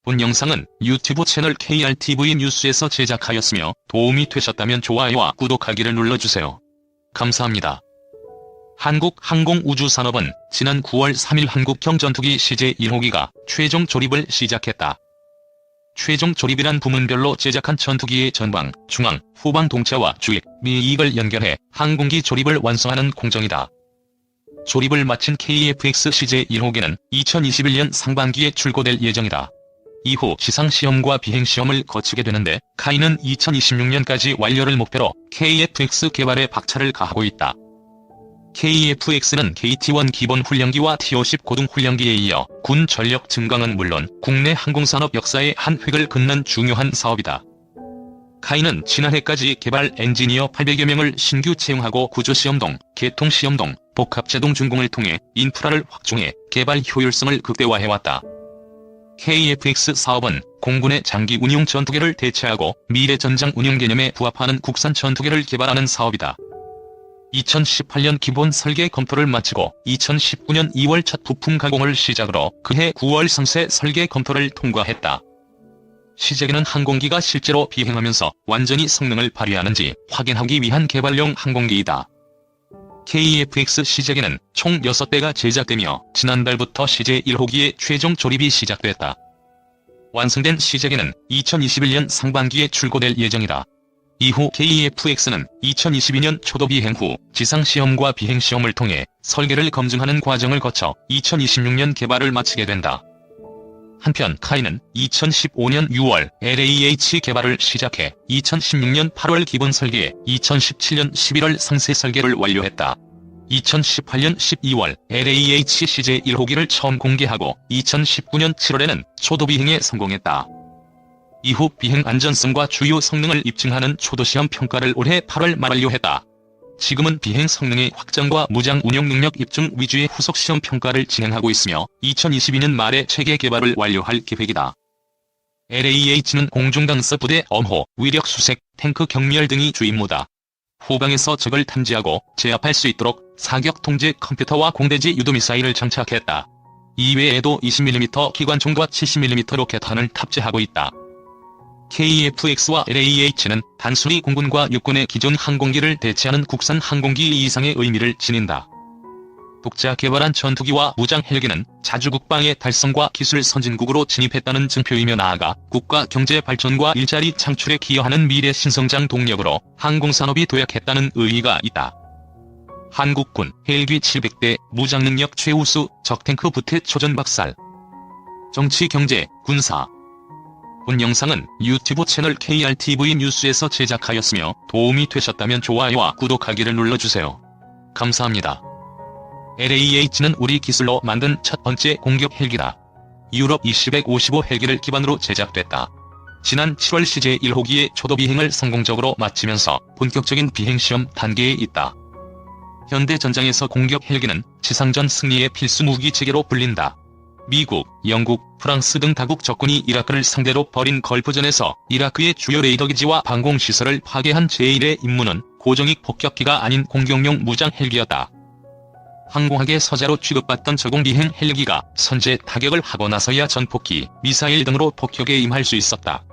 본 영상은 유튜브 채널 KRTV 뉴스에서 제작하였으며 도움이 되셨다면 좋아요와 구독하기를 눌러주세요. 감사합니다. 한국항공우주산업은 지난 9월 3일 한국형 전투기 CJ1호기가 최종 조립을 시작했다. 최종 조립이란 부문별로 제작한 전투기의 전방, 중앙, 후방 동체와 주익, 미익을 연결해 항공기 조립을 완성하는 공정이다. 조립을 마친 KF-X CJ1호기는 2021년 상반기에 출고될 예정이다. 이후 시상시험과 비행시험을 거치게 되는데 카이는 2026년까지 완료를 목표로 KF-X 개발에 박차를 가하고 있다. KF-X는 KT-1 기본 훈련기와 T-50 고등 훈련기에 이어 군 전력 증강은 물론 국내 항공산업 역사에 한 획을 긋는 중요한 사업이다. 카이는 지난해까지 개발 엔지니어 800여 명을 신규 채용하고 구조시험동, 개통시험동, 복합제동 준공을 통해 인프라를 확충해 개발 효율성을 극대화해왔다. KF-X 사업은 공군의 장기 운용 전투기를 대체하고 미래 전장 운용 개념에 부합하는 국산 전투기를 개발하는 사업이다. 2018년 기본 설계 검토를 마치고 2019년 2월 첫 부품 가공을 시작으로 그해 9월 상세 설계 검토를 통과했다. 시제기는 항공기가 실제로 비행하면서 완전히 성능을 발휘하는지 확인하기 위한 개발용 항공기이다. KF-X 시제기는 총 6대가 제작되며 지난달부터 CJ1호기의 최종 조립이 시작됐다. 완성된 시제기는 2021년 상반기에 출고될 예정이다. 이후 KF-X는 2022년 초도 비행 후 지상시험과 비행시험을 통해 설계를 검증하는 과정을 거쳐 2026년 개발을 마치게 된다. 한편 카이는 2015년 6월 LAH 개발을 시작해 2016년 8월 기본 설계, 2017년 11월 상세 설계를 완료했다. 2018년 12월 LAH CJ1호기를 처음 공개하고 2019년 7월에는 초도 비행에 성공했다. 이후 비행 안전성과 주요 성능을 입증하는 초도시험 평가를 올해 8월 말 완료했다. 지금은 비행 성능의 확장과 무장 운용 능력 입증 위주의 후속 시험 평가를 진행하고 있으며 2022년 말에 체계 개발을 완료할 계획이다. LAH는 공중강서 부대 엄호, 위력 수색, 탱크 경미열 등이 주 임무다. 후방에서 적을 탐지하고 제압할 수 있도록 사격 통제 컴퓨터와 공대지 유도미사일을 장착했다. 이외에도 20mm 기관총과 70mm 로켓탄을 탑재하고 있다. KF-X와 LAH는 단순히 공군과 육군의 기존 항공기를 대체하는 국산 항공기 이상의 의미를 지닌다. 독자 개발한 전투기와 무장 헬기는 자주 국방의 달성과 기술 선진국으로 진입했다는 증표이며 나아가 국가 경제 발전과 일자리 창출에 기여하는 미래 신성장 동력으로 항공산업이 도약했다는 의의가 있다. 한국군 헬기 700대, 무장능력 최우수, 적탱크 부태 초전 박살. 정치, 경제, 군사. 본 영상은 유튜브 채널 KRTV 뉴스에서 제작하였으며 도움이 되셨다면 좋아요와 구독하기를 눌러주세요. 감사합니다. LAH는 우리 기술로 만든 첫 번째 공격 헬기다. 유럽 20-155 헬기를 기반으로 제작됐다. 지난 7월 CJ1호기의 초도 비행을 성공적으로 마치면서 본격적인 비행시험 단계에 있다. 현대 전장에서 공격 헬기는 지상전 승리의 필수 무기 체계로 불린다. 미국, 영국, 프랑스 등 다국 적군이 이라크를 상대로 벌인 걸프전에서 이라크의 주요 레이더기지와 방공시설을 파괴한 제1의 임무는 고정익 폭격기가 아닌 공격용 무장 헬기였다. 항공학의 서자로 취급받던 저공비행 헬기가 선제 타격을 하고 나서야 전폭기, 미사일 등으로 폭격에 임할 수 있었다.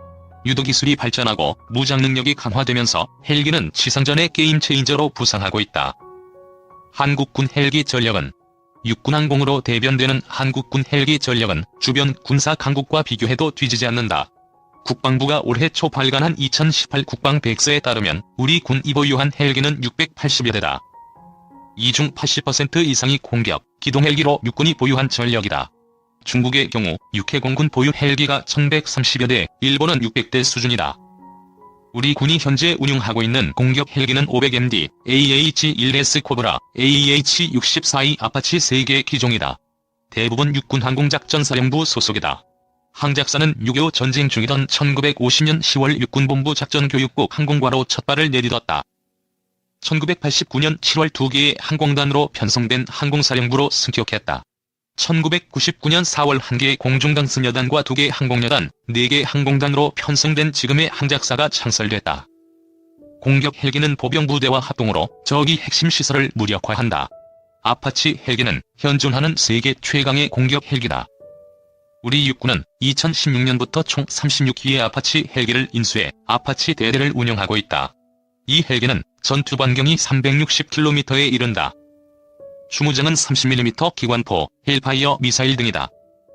유도기술이 발전하고 무장 능력이 강화되면서 헬기는 지상전의 게임 체인저로 부상하고 있다. 한국군 헬기 전력은 육군항공으로 대변되는 한국군 헬기 전력은 주변 군사 강국과 비교해도 뒤지지 않는다. 국방부가 올해 초 발간한 2018 국방백서에 따르면 우리 군이 보유한 헬기는 680여 대다. 이 중 80% 이상이 공격, 기동 헬기로 육군이 보유한 전력이다. 중국의 경우 육해공군 보유 헬기가 1130여 대, 일본은 600대 수준이다. 우리 군이 현재 운용하고 있는 공격 헬기는 500MD, AH-1S 코브라, AH-64E 아파치 3개 기종이다. 대부분 육군항공작전사령부 소속이다. 항작사는 6.25 전쟁 중이던 1950년 10월 육군본부 작전교육국 항공과로 첫 발을 내딛었다. 1989년 7월 2개의 항공단으로 편성된 항공사령부로 승격했다. 1999년 4월 1개의 공중강습여단과 2개 항공여단, 4개 항공단으로 편성된 지금의 항작사가 창설됐다. 공격 헬기는 보병부대와 합동으로 적의 핵심 시설을 무력화한다. 아파치 헬기는 현존하는 세계 최강의 공격 헬기다. 우리 육군은 2016년부터 총 36기의 아파치 헬기를 인수해 아파치 대대를 운영하고 있다. 이 헬기는 전투 반경이 360km에 이른다. 주무장은 30mm 기관포, 헬파이어 미사일 등이다.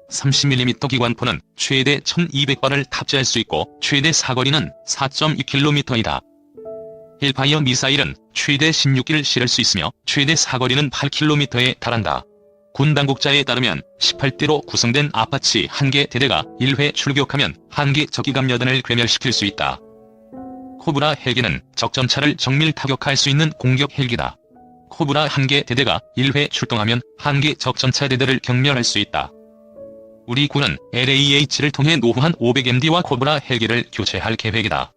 30mm 기관포는 최대 1200발을 탑재할 수 있고 최대 사거리는 4.2km이다. 헬파이어 미사일은 최대 16기를 실을 수 있으며 최대 사거리는 8km에 달한다. 군 당국자에 따르면 18대로 구성된 아파치 1개 대대가 1회 출격하면 1개 적기감여단을 괴멸시킬 수 있다. 코브라 헬기는 적전차를 정밀 타격할 수 있는 공격 헬기다. 코브라 1개 대대가 1회 출동하면 1개 적전차 대대를 경멸할 수 있다. 우리 군은 LAH를 통해 노후한 500MD와 코브라 헬기를 교체할 계획이다.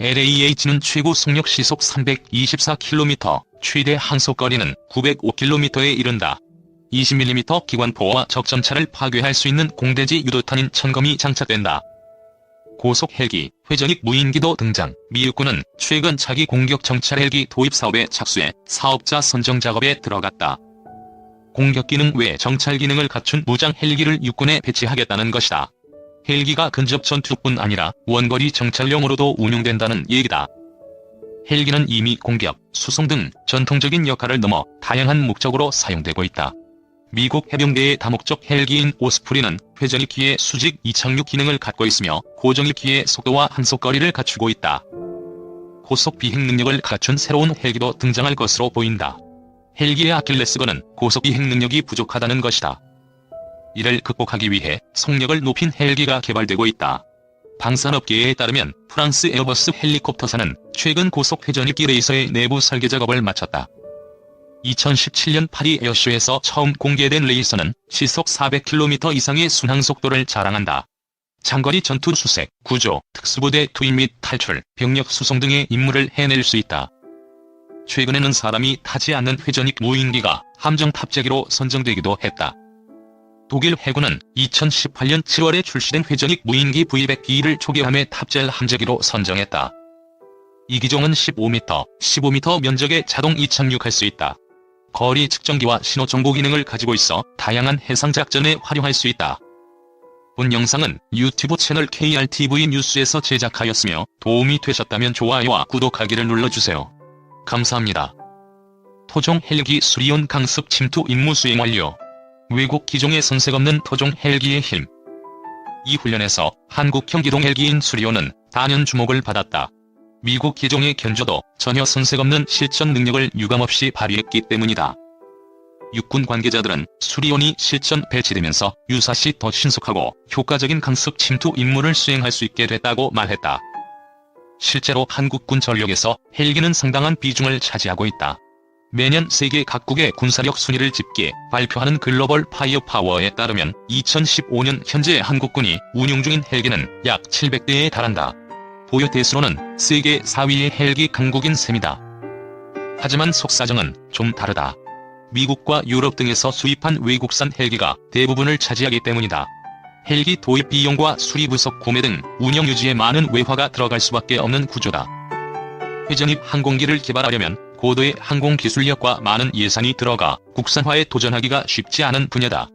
LAH는 최고 속력 시속 324km, 최대 항속거리는 905km에 이른다. 20mm 기관포와 적전차를 파괴할 수 있는 공대지 유도탄인 천검이 장착된다. 고속 헬기, 회전익 무인기도 등장. 미 육군은 최근 차기 공격 정찰 헬기 도입 사업에 착수해 사업자 선정 작업에 들어갔다. 공격 기능 외 정찰 기능을 갖춘 무장 헬기를 육군에 배치하겠다는 것이다. 헬기가 근접 전투뿐 아니라 원거리 정찰용으로도 운용된다는 얘기다. 헬기는 이미 공격, 수송 등 전통적인 역할을 넘어 다양한 목적으로 사용되고 있다. 미국 해병대의 다목적 헬기인 오스프리는 회전익기의 수직 이착륙 기능을 갖고 있으며 고정익기의 속도와 항속거리를 갖추고 있다. 고속 비행 능력을 갖춘 새로운 헬기도 등장할 것으로 보인다. 헬기의 아킬레스건은 고속 비행 능력이 부족하다는 것이다. 이를 극복하기 위해 속력을 높인 헬기가 개발되고 있다. 방산업계에 따르면 프랑스 에어버스 헬리콥터사는 최근 고속 회전익기 레이서의 내부 설계 작업을 마쳤다. 2017년 파리 에어쇼에서 처음 공개된 레이서는 시속 400km 이상의 순항속도를 자랑한다. 장거리 전투 수색, 구조, 특수부대 투입 및 탈출, 병력 수송 등의 임무를 해낼 수 있다. 최근에는 사람이 타지 않는 회전익 무인기가 함정 탑재기로 선정되기도 했다. 독일 해군은 2018년 7월에 출시된 회전익 무인기 V100B를 초기함에 탑재할 함재기로 선정했다. 이 기종은 15m 면적에 자동 이착륙할 수 있다. 거리 측정기와 신호 정보 기능을 가지고 있어 다양한 해상 작전에 활용할 수 있다. 본 영상은 유튜브 채널 KRTV 뉴스에서 제작하였으며 도움이 되셨다면 좋아요와 구독하기를 눌러주세요. 감사합니다. 토종 헬기 수리온 강습 침투 임무 수행 완료. 외국 기종의 손색 없는 토종 헬기의 힘. 이 훈련에서 한국형 기동 헬기인 수리온은 단연 주목을 받았다. 미국 기종의 견조도 전혀 손색 없는 실전 능력을 유감없이 발휘했기 때문이다. 육군 관계자들은 수리온이 실전 배치되면서 유사시 더 신속하고 효과적인 강습 침투 임무를 수행할 수 있게 됐다고 말했다. 실제로 한국군 전력에서 헬기는 상당한 비중을 차지하고 있다. 매년 세계 각국의 군사력 순위를 집계, 발표하는 글로벌 파이어 파워에 따르면 2015년 현재 한국군이 운용 중인 헬기는 약 700대에 달한다. 보유 대수로는 세계 4위의 헬기 강국인 셈이다. 하지만 속사정은 좀 다르다. 미국과 유럽 등에서 수입한 외국산 헬기가 대부분을 차지하기 때문이다. 헬기 도입 비용과 수리 부속 구매 등 운영 유지에 많은 외화가 들어갈 수밖에 없는 구조다. 회전입 항공기를 개발하려면 고도의 항공 기술력과 많은 예산이 들어가 국산화에 도전하기가 쉽지 않은 분야다.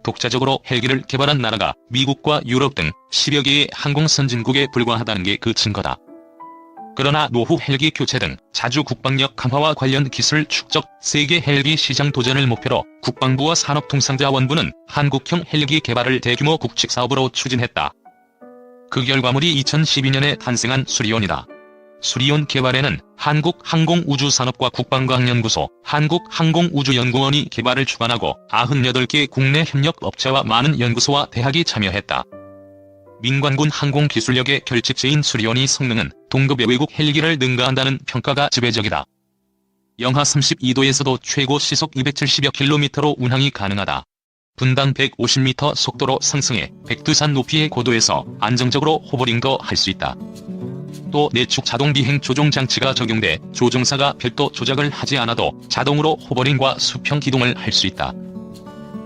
독자적으로 헬기를 개발한 나라가 미국과 유럽 등 10여 개의 항공 선진국에 불과하다는 게 그 증거다. 그러나 노후 헬기 교체 등 자주 국방력 강화와 관련 기술 축적, 세계 헬기 시장 도전을 목표로 국방부와 산업통상자원부는 한국형 헬기 개발을 대규모 국책 사업으로 추진했다. 그 결과물이 2012년에 탄생한 수리온이다. 수리온 개발에는 한국항공우주산업과 국방과학연구소, 한국항공우주연구원이 개발을 주관하고 98개 국내 협력 업체와 많은 연구소와 대학이 참여했다. 민관군 항공기술력의 결집체인 수리온이 성능은 동급의 외국 헬기를 능가한다는 평가가 지배적이다. 영하 32도에서도 최고 시속 270여 킬로미터로 운항이 가능하다. 분당 150m 속도로 상승해 백두산 높이의 고도에서 안정적으로 호버링도 할 수 있다. 또 내축 자동 비행 조종 장치가 적용돼 조종사가 별도 조작을 하지 않아도 자동으로 호버링과 수평 기동을 할 수 있다.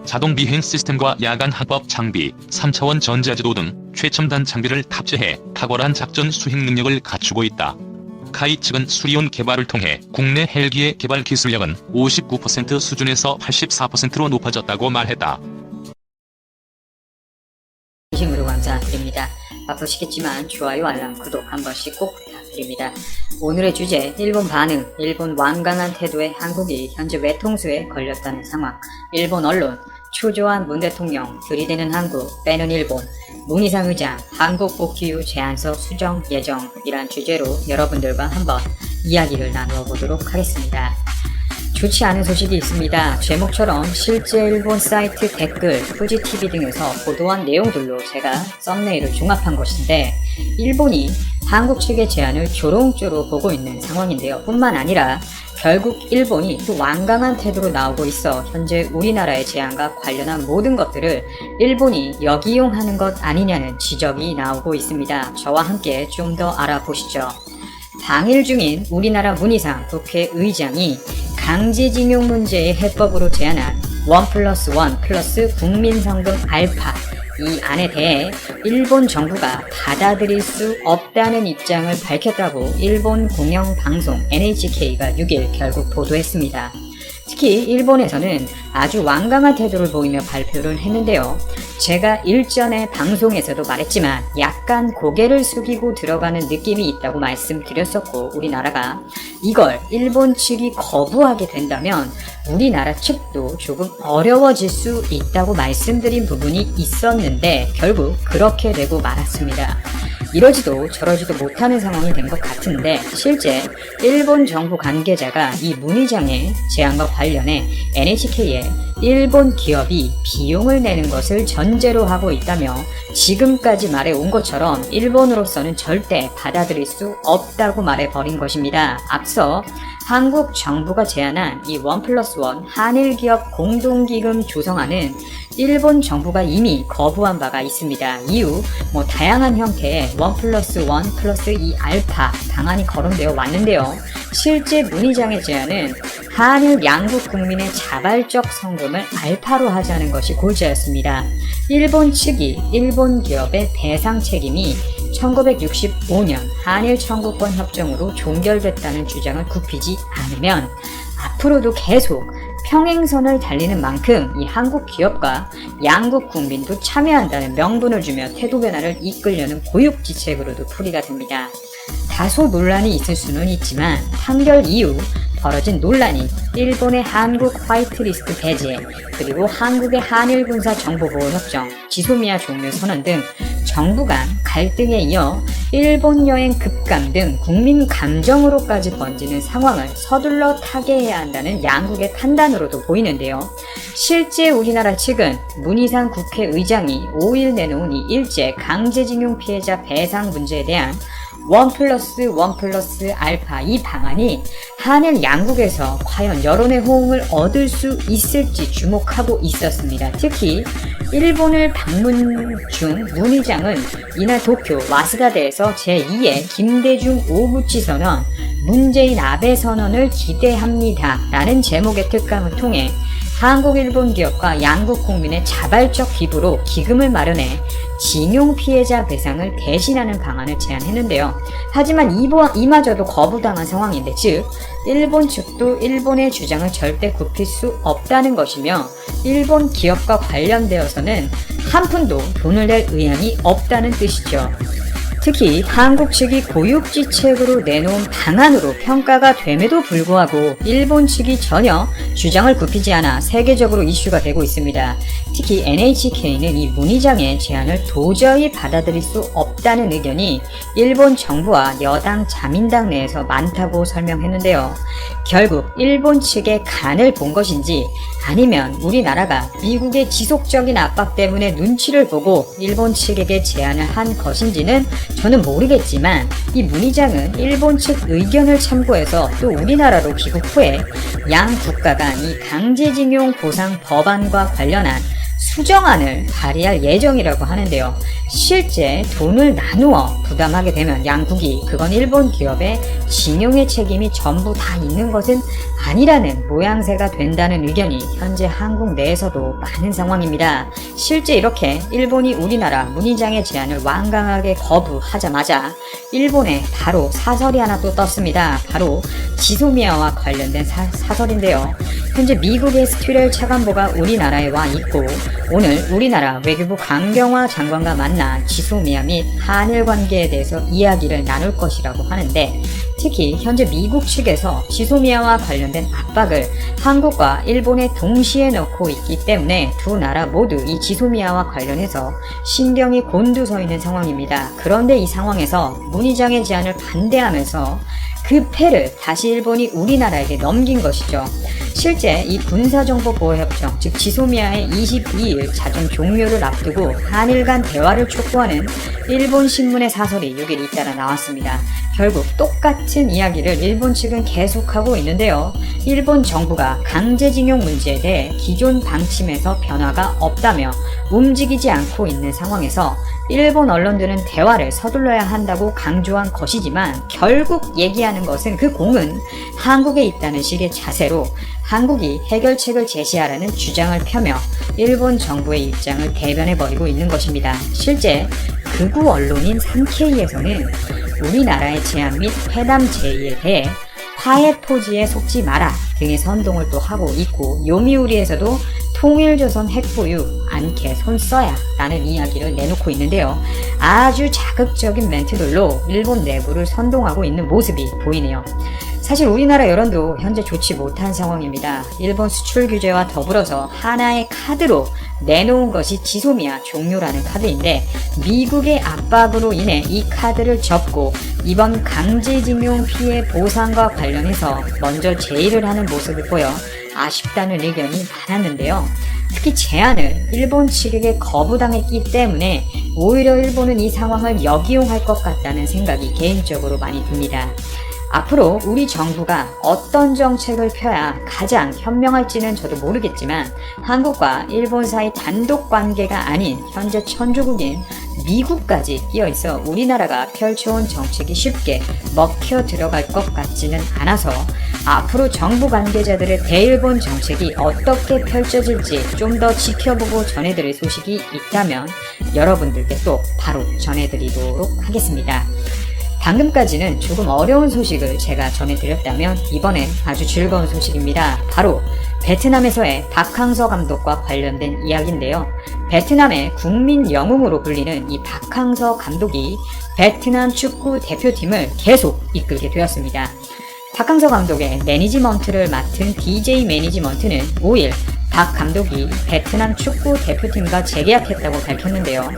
자동 비행 시스템과 야간 항법 장비, 3차원 전자지도 등 최첨단 장비를 탑재해 탁월한 작전 수행 능력을 갖추고 있다. 카이 측은 수리온 개발을 통해 국내 헬기의 개발 기술력은 59% 수준에서 84%로 높아졌다고 말했다. 바쁘시겠지만 좋아요, 알람, 구독 한 번씩 꼭 부탁드립니다. 오늘의 주제, 일본 반응, 일본 완강한 태도에 한국이 현재 외통수에 걸렸다는 상황, 일본 언론, 초조한 문 대통령, 들이대는 한국, 빼는 일본, 문희상 의장, 한국 복귀 후 제안서 수정 예정이란 주제로 여러분들과 한번 이야기를 나누어 보도록 하겠습니다. 좋지 않은 소식이 있습니다. 제목처럼 실제 일본 사이트 댓글, 후지TV 등에서 보도한 내용들로 제가 썸네일을 종합한 것인데, 일본이 한국 측의 제안을 조롱조로 보고 있는 상황인데요. 뿐만 아니라 결국 일본이 또 완강한 태도로 나오고 있어 현재 우리나라의 제안과 관련한 모든 것들을 일본이 역이용하는 것 아니냐는 지적이 나오고 있습니다. 저와 함께 좀 더 알아보시죠. 방일 중인 우리나라 문희상 국회의장이 강제징용 문제의 해법으로 제안한 1+1 플러스 국민성금 알파, 이 안에 대해 일본 정부가 받아들일 수 없다는 입장을 밝혔다고 일본 공영방송 NHK가 6일 결국 보도했습니다. 특히 일본에서는 아주 완강한 태도를 보이며 발표를 했는데요. 제가 일전에 방송에서도 말했지만 약간 고개를 숙이고 들어가는 느낌이 있다고 말씀드렸었고, 우리나라가 이걸 일본 측이 거부하게 된다면 우리나라 측도 조금 어려워질 수 있다고 말씀드린 부분이 있었는데 결국 그렇게 되고 말았습니다. 이러지도 저러지도 못하는 상황이 된 것 같은데, 실제 일본 정부 관계자가 이 문의장의 제안과 관련해 NHK에 일본 기업이 비용을 내는 것을 전제로 하고 있다며 지금까지 말해온 것처럼 일본으로서는 절대 받아들일 수 없다고 말해버린 것입니다. 앞서 한국 정부가 제안한 이 1+1 한일기업 공동기금 조성안은 일본 정부가 이미 거부한 바가 있습니다. 이후 다양한 형태의 1+1 플러스 2 알파 방안이 거론되어 왔는데요. 실제 문의장의 제안은 한일 양국 국민의 자발적 성금을 알파로 하자는 것이 골자였습니다. 일본 측이 일본 기업의 배상 책임이 1965년 한일 청구권 협정으로 종결됐다는 주장을 굽히지 않으면 앞으로도 계속 평행선을 달리는 만큼 이 한국 기업과 양국 국민도 참여한다는 명분을 주며 태도 변화를 이끌려는 고육지책으로도 풀이가 됩니다. 다소 논란이 있을 수는 있지만 판결 이후 벌어진 논란이 일본의 한국 화이트리스트 배제, 그리고 한국의 한일 군사 정보보호협정, 지소미아 종료 선언 등 정부 간 갈등에 이어 일본 여행 급감 등 국민 감정으로까지 번지는 상황을 서둘러 타개해야 한다는 양국의 판단으로도 보이는데요. 실제 우리나라 측은 문희상 국회의장이 5일 내놓은 이 일제 강제징용 피해자 배상 문제에 대한 1+1 플러스 알파 이 방안이 한일 양국에서 과연 여론의 호응을 얻을 수 있을지 주목하고 있었습니다. 특히 일본을 방문 중 문의장은 이날 도쿄 와스다대에서 제2의 김대중 오부치 선언, 문재인 아베 선언을 기대합니다 라는 제목의 특강을 통해 한국 일본 기업과 양국 국민의 자발적 기부로 기금을 마련해 징용 피해자 배상을 대신하는 방안을 제안했는데요. 하지만 이마저도 거부당한 상황인데, 즉 일본 측도 일본의 주장을 절대 굽힐 수 없다는 것이며 일본 기업과 관련되어서는 한 푼도 돈을 낼 의향이 없다는 뜻이죠. 특히 한국 측이 고육지책으로 내놓은 방안으로 평가가 됨에도 불구하고 일본 측이 전혀 주장을 굽히지 않아 세계적으로 이슈가 되고 있습니다. 특히 NHK는 이 문의장의 제안을 도저히 받아들일 수 없다는 의견이 일본 정부와 여당 자민당 내에서 많다고 설명했는데요. 결국 일본 측의 간을 본 것인지 아니면 우리나라가 미국의 지속적인 압박 때문에 눈치를 보고 일본 측에게 제안을 한 것인지는 저는 모르겠지만, 이 문의장은 일본 측 의견을 참고해서 또 우리나라로 귀국 후에 양 국가 간 이 강제징용 보상 법안과 관련한 수정안을 발의할 예정이라고 하는데요. 실제 돈을 나누어 부담하게 되면 양국이 그건 일본 기업의 징용의 책임이 전부 다 있는 것은 아니라는 모양새가 된다는 의견이 현재 한국 내에서도 많은 상황입니다. 실제 이렇게 일본이 우리나라 문의장의 제안을 완강하게 거부하자마자 일본에 바로 사설이 하나 또 떴습니다. 바로 지소미아와 관련된 사설인데요. 현재 미국의 스튜렐 차관보가 우리나라에 와 있고 오늘 우리나라 외교부 강경화 장관과 만나 지소미아 및 한일 관계에 대해서 이야기를 나눌 것이라고 하는데 특히 현재 미국 측에서 지소미아와 관련된 압박을 한국과 일본에 동시에 넣고 있기 때문에 두 나라 모두 이 지소미아와 관련해서 신경이 곤두서 있는 상황입니다. 그런데 이 상황에서 문희장의 제안을 반대하면서 그 패를 다시 일본이 우리나라에게 넘긴 것이죠. 실제 이 군사정보보호협정, 즉 지소미아의 22일 자정 종료를 앞두고 한일 간 대화를 촉구하는 일본 신문의 사설이 6일 잇따라 나왔습니다. 결국 똑같은 이야기를 일본 측은 계속하고 있는데요. 일본 정부가 강제징용 문제에 대해 기존 방침에서 변화가 없다며 움직이지 않고 있는 상황에서 일본 언론들은 대화를 서둘러야 한다고 강조한 것이지만 결국 얘기하는 것은 그 공은 한국에 있다는 식의 자세로 한국이 해결책을 제시하라는 주장을 펴며 일본 정부의 입장을 대변해버리고 있는 것입니다. 실제 극우 언론인 산케이에서는 우리나라의 제안 및 회담 제의에 대해 화해 토지에 속지 마라 등의 선동을 또 하고 있고 요미우리에서도 통일조선 핵보유 않게 손 써야 라는 이야기를 내놓고 있는데요. 아주 자극적인 멘트들로 일본 내부를 선동하고 있는 모습이 보이네요. 사실 우리나라 여론도 현재 좋지 못한 상황입니다. 일본 수출 규제와 더불어서 하나의 카드로 내놓은 것이 지소미아 종료라는 카드인데 미국의 압박으로 인해 이 카드를 접고 이번 강제징용 피해 보상과 관련해서 먼저 제의를 하는 모습을 보여 아쉽다는 의견이 많았는데요. 특히 제안을 일본 측에게 거부당했기 때문에 오히려 일본은 이 상황을 역이용할 것 같다는 생각이 개인적으로 많이 듭니다. 앞으로 우리 정부가 어떤 정책을 펴야 가장 현명할지는 저도 모르겠지만 한국과 일본 사이 단독 관계가 아닌 현재 천주국인 미국까지 끼어있어 우리나라가 펼쳐온 정책이 쉽게 먹혀 들어갈 것 같지는 않아서 앞으로 정부 관계자들의 대일본 정책이 어떻게 펼쳐질지 좀 더 지켜보고 전해드릴 소식이 있다면 여러분들께 또 바로 전해드리도록 하겠습니다. 방금까지는 조금 어려운 소식을 제가 전해드렸다면 이번엔 아주 즐거운 소식입니다. 바로 베트남에서의 박항서 감독과 관련된 이야기인데요. 베트남의 국민 영웅으로 불리는 이 박항서 감독이 베트남 축구 대표팀을 계속 이끌게 되었습니다. 박항서 감독의 매니지먼트를 맡은 DJ 매니지먼트는 5일 박 감독이 베트남 축구 대표팀과 재계약했다고 밝혔는데요.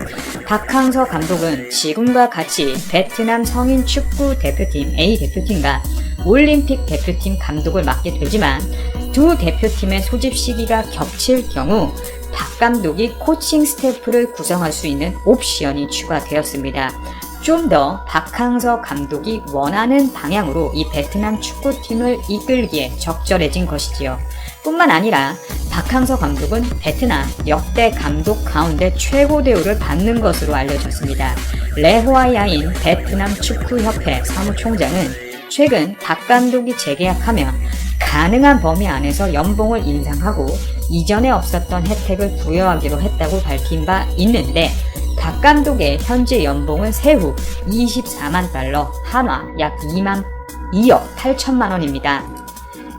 박항서 감독은 지금과 같이 베트남 성인 축구 대표팀 A 대표팀과 올림픽 대표팀 감독을 맡게 되지만 두 대표팀의 소집 시기가 겹칠 경우 박 감독이 코칭 스태프를 구성할 수 있는 옵션이 추가되었습니다. 좀 더 박항서 감독이 원하는 방향으로 이 베트남 축구팀을 이끌기에 적절해진 것이지요. 뿐만 아니라 박항서 감독은 베트남 역대 감독 가운데 최고 대우를 받는 것으로 알려졌습니다. 레호아야인 베트남 축구협회 사무총장은 최근 박 감독이 재계약하면 가능한 범위 안에서 연봉을 인상하고 이전에 없었던 혜택을 부여하기로 했다고 밝힌 바 있는데 박 감독의 현재 연봉은 세후 24만 달러, 한화 약 2억 8천만 원입니다.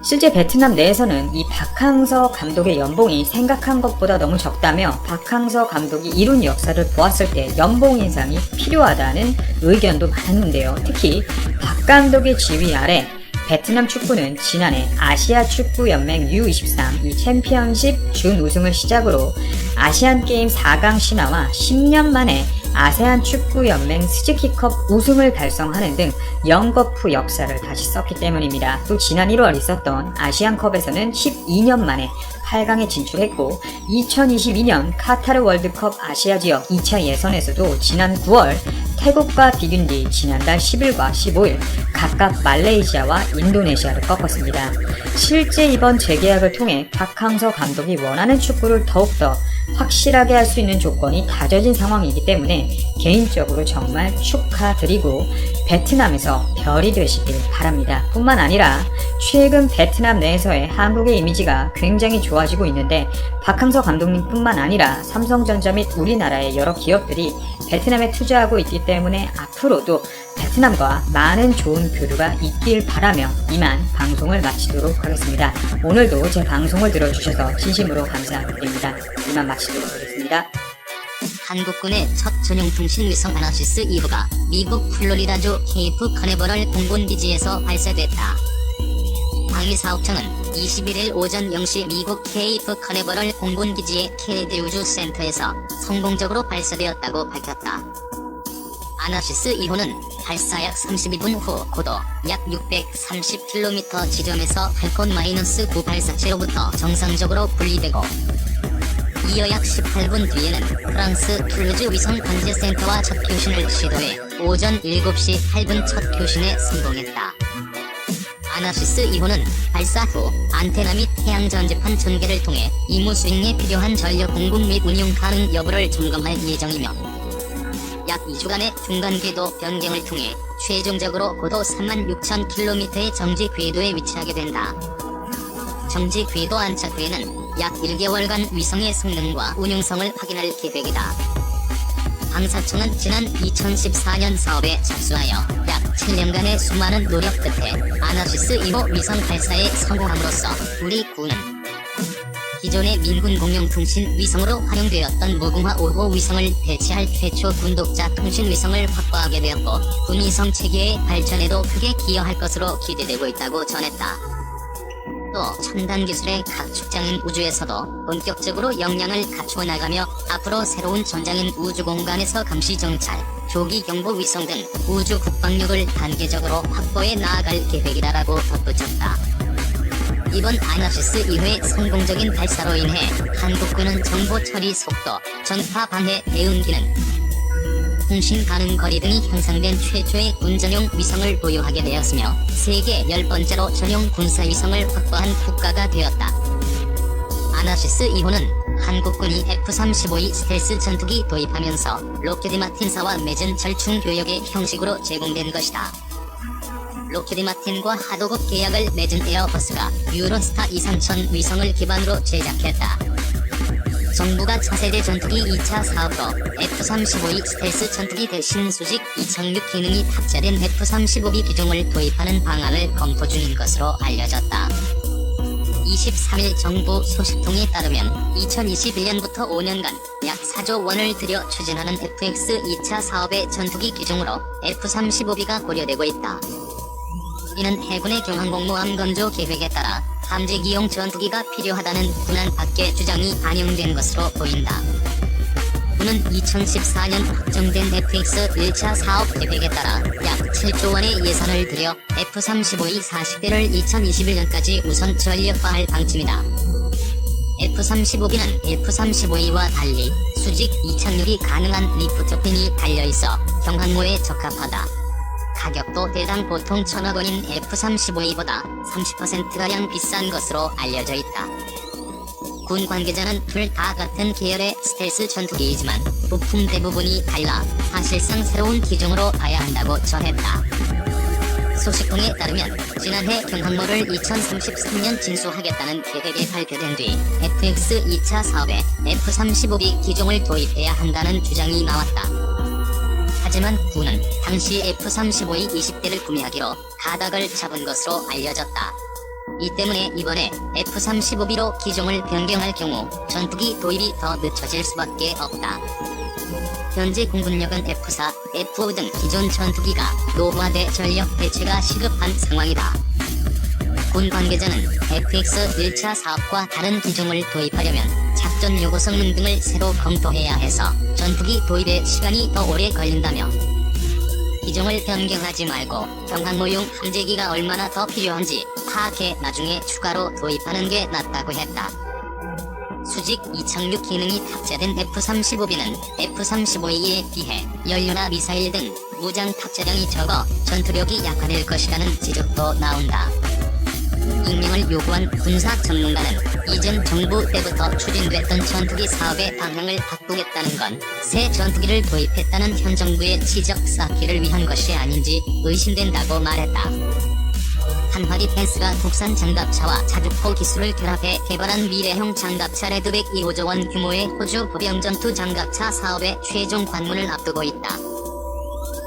실제 베트남 내에서는 이 박항서 감독의 연봉이 생각한 것보다 너무 적다며 박항서 감독이 이룬 역사를 보았을 때 연봉 인상이 필요하다는 의견도 많았는데요. 특히 박 감독의 지휘 아래 베트남 축구는 지난해 아시아 축구 연맹 U23 이 챔피언십 준우승을 시작으로 아시안게임 4강 신화와 10년 만에 아세안 축구연맹 스즈키컵 우승을 달성하는 등 영거푸 역사를 다시 썼기 때문입니다. 또 지난 1월 있었던 아시안컵에서는 12년 만에 8강에 진출했고 2022년 카타르 월드컵 아시아 지역 2차 예선에서도 지난 9월 태국과 비긴 뒤 지난달 10일과 15일 각각 말레이시아와 인도네시아를 꺾었습니다. 실제 이번 재계약을 통해 박항서 감독이 원하는 축구를 더욱더 확실하게 할 수 있는 조건이 다져진 상황이기 때문에 개인적으로 정말 축하드리고 베트남에서 별이 되시길 바랍니다. 뿐만 아니라 최근 베트남 내에서의 한국의 이미지가 굉장히 좋아지고 있는데 박항서 감독님 뿐만 아니라 삼성전자 및 우리나라의 여러 기업들이 베트남에 투자하고 있기 때문에 앞으로도 베트남과 많은 좋은 교류가 있길 바라며 이만 방송을 마치도록 하겠습니다. 오늘도 제 방송을 들어주셔서 진심으로 감사드립니다. 이만 마치도록 하겠습니다. 한국군의 첫 전용 통신 위성 아나시스 2호가 미국 플로리다주 케이프 카네버럴 공군기지에서 발사됐다. 방위사업청은 21일 오전 0시 미국 케이프 카네버럴 공군기지의 케네디 우주센터에서 성공적으로 발사되었다고 밝혔다. 아나시스 2호는 발사 약 32분 후 고도 약 630km 지점에서 팔콘 -9 발사체로부터 정상적으로 분리되고 이어 약 18분 뒤에는 프랑스 툴루즈 위성 관제센터와 첫 교신을 시도해 오전 7시 8분 첫 교신에 성공했다. 아나시스 2호는 발사 후 안테나 및 태양 전지판 전개를 통해 임무 수행에 필요한 전력 공급 및 운용 가능 여부를 점검할 예정이며 약 2주간의 중간 궤도 변경을 통해 최종적으로 고도 36,000km의 정지 궤도에 위치하게 된다. 정지 궤도 안착 후에는 약 1개월간 위성의 성능과 운용성을 확인할 계획이다. 방사청은 지난 2014년 사업에 착수하여 약 7년간의 수많은 노력 끝에 아나시스 2호 위성 발사에 성공함으로써 우리 군은 기존의 민군 공용통신 위성으로 활용되었던 무궁화 5호 위성을 대체할 최초 군독자 통신 위성을 확보하게 되었고 군 위성 체계의 발전에도 크게 기여할 것으로 기대되고 있다고 전했다. 또 첨단 기술의 각 축장인 우주에서도 본격적으로 역량을 갖추어 나가며 앞으로 새로운 전장인 우주 공간에서 감시 정찰, 조기 경보 위성 등 우주 국방력을 단계적으로 확보해 나아갈 계획이다라고 덧붙였다. 이번 아나시스 2호의 성공적인 발사로 인해 한국군은 정보 처리 속도, 전파 방해 대응 기능, 통신 가능 거리 등이 향상된 최초의 군 전용 위성을 보유하게 되었으며 세계 10번째로 전용 군사 위성을 확보한 국가가 되었다. 아나시스 2호는 한국군이 F-35E 스텔스 전투기 도입하면서 록히드 마틴사와 맺은 절충 교역의 형식으로 제공된 것이다. 록히드 마틴과 하도급 계약을 맺은 에어버스가 유로스타 23000 위성을 기반으로 제작했다. 정부가 차세대 전투기 2차 사업으로 F-35E 스텔스 전투기 대신 수직 이착륙 기능이 탑재된 F-35B 기종을 도입하는 방안을 검토 중인 것으로 알려졌다. 23일 정부 소식통에 따르면 2021년부터 5년간 약 4조 원을 들여 추진하는 FX 2차 사업의 전투기 기종으로 F-35B가 고려되고 있다. 이는 해군의 경항공모함 건조 계획에 따라 함재기용 전투기가 필요하다는 군안 밖의 주장이 반영된 것으로 보인다. 군은 2014년 확정된 FX 1차 사업 계획에 따라 약 7조 원의 예산을 들여 F-35E 40대를 2021년까지 우선 전력화할 방침이다. F-35B는 F-35E와 달리 수직 이착륙이 가능한 리프트핀이 달려있어 경항모에 적합하다. 가격도 대당 보통 1,000억 원인 F-35E보다 30%가량 비싼 것으로 알려져 있다. 군 관계자는 둘 다 같은 계열의 스텔스 전투기이지만 부품 대부분이 달라 사실상 새로운 기종으로 봐야 한다고 전했다. 소식통에 따르면 지난해 경항모를 2033년 진수하겠다는 계획이 발표된 뒤 FX 2차 사업에 F-35B 기종을 도입해야 한다는 주장이 나왔다. 하지만 군은 당시 F-35E 20대를 구매하기로 가닥을 잡은 것으로 알려졌다. 이 때문에 이번에 F-35B로 기종을 변경할 경우 전투기 도입이 더 늦춰질 수밖에 없다. 현재 공군력은 F-4, F-5 등 기존 전투기가 노후화돼 전력 대체가 시급한 상황이다. 군 관계자는 FX 1차 사업과 다른 기종을 도입하려면 작전 요구 성능 등을 새로 검토해야 해서 전투기 도입에 시간이 더 오래 걸린다며 기종을 변경하지 말고 경항모용 함재기가 얼마나 더 필요한지 파악해 나중에 추가로 도입하는 게 낫다고 했다. 수직 이착륙 기능이 탑재된 F-35B는 F-35E에 비해 연료나 미사일 등 무장 탑재량이 적어 전투력이 약화될 것이라는 지적도 나온다. 익명을 요구한 군사 전문가는 이전 정부 때부터 추진됐던 전투기 사업의 방향을 바꾸겠다는 건 새 전투기를 도입했다는 현 정부의 지적 쌓기를 위한 것이 아닌지 의심된다고 말했다. 한화 디펜스가 국산 장갑차와 자주포 기술을 결합해 개발한 미래형 장갑차 레드백 2조 원 규모의 호주 보병전투 장갑차 사업의 최종 관문을 앞두고 있다.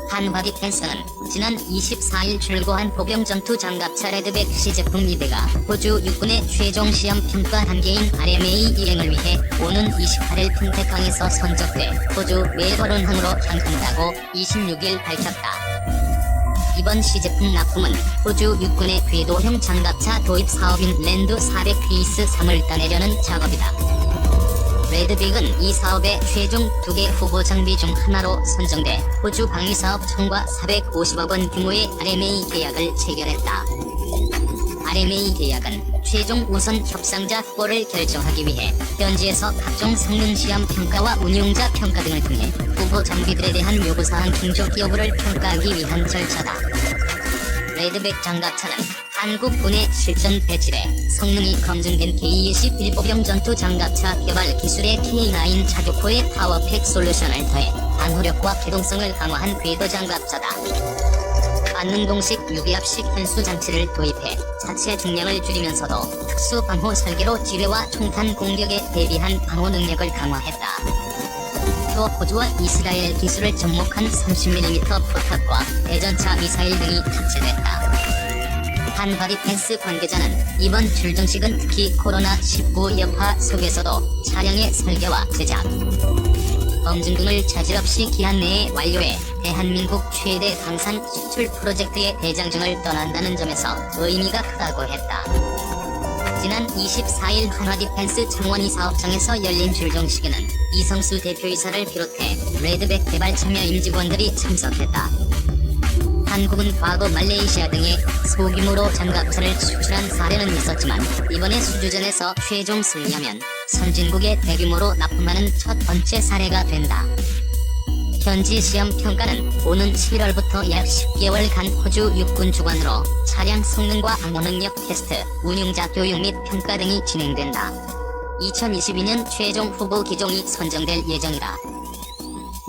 한화 디펜스는 지난 24일 출고한 보병전투 장갑차 레드백 시제품 2대가 호주 육군의 최종 시험 평가 단계인 RMA 이행을 위해 오는 28일 핀테강에서 선적돼 호주 멜버른항으로 향한다고 26일 밝혔다. 이번 시제품 납품은 호주 육군의 궤도형 장갑차 도입 사업인 랜드 400 페이스 3을 따내려는 작업이다. 레드빅은 이 사업의 최종 2개 후보 장비 중 하나로 선정돼 호주 방위사업청과 450억 원 규모의 RMA 계약을 체결했다. RMA 계약은 최종 우선 협상자 후보를 결정하기 위해 현지에서 각종 성능 시험 평가와 운용자 평가 등을 통해 후보 장비들에 대한 요구사항 충족 여부를 평가하기 위한 절차다. 레드백 장갑차는 한국군의 실전 배치돼 성능이 검증된 K-21 보병전투 장갑차 개발 기술의 K9 자주포의 파워팩 솔루션을 더해 반호력과 기동성을 강화한 궤도 장갑차다. 반능동식 유기압식 현수 장치를 도입해 자체 중량을 줄이면서도 특수 방호 설계로 지뢰와 총탄 공격에 대비한 방호 능력을 강화했다. 또 호주와 이스라엘 기술을 접목한 30mm 포탑과 대전차 미사일 등이 탑재됐다. 한화 디펜스 관계자는 이번 출정식은 특히 코로나19 여파 속에서도 차량의 설계와 제작, 검증 등을 차질 없이 기한 내에 완료해 대한민국 최대 방산 수출 프로젝트의 대장정을 떠난다는 점에서 의미가 크다고 했다. 지난 24일 한화 디펜스 창원이 사업장에서 열린 출정식에는 이성수 대표이사를 비롯해 레드백 개발 참여 임직원들이 참석했다. 한국은 과거 말레이시아 등에 소규모로 장갑차를 수출한 사례는 있었지만 이번에 수주전에서 최종 승리하면 선진국에 대규모로 납품하는 첫 번째 사례가 된다. 현지 시험 평가는 오는 11월부터 약 10개월간 호주 육군 주관으로 차량 성능과 방호 능력 테스트, 운용자 교육 및 평가 등이 진행된다. 2022년 최종 후보 기종이 선정될 예정이다.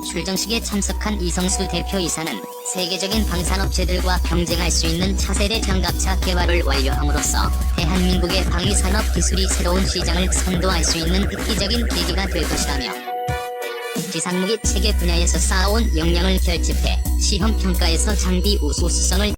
출정식에 참석한 이성수 대표이사는 세계적인 방산업체들과 경쟁할 수 있는 차세대 장갑차 개발을 완료함으로써 대한민국의 방위산업 기술이 새로운 시장을 선도할 수 있는 획기적인 계기가 될 것이라며 지상무기 체계 분야에서 쌓아온 역량을 결집해 시험평가에서 장비 우수성을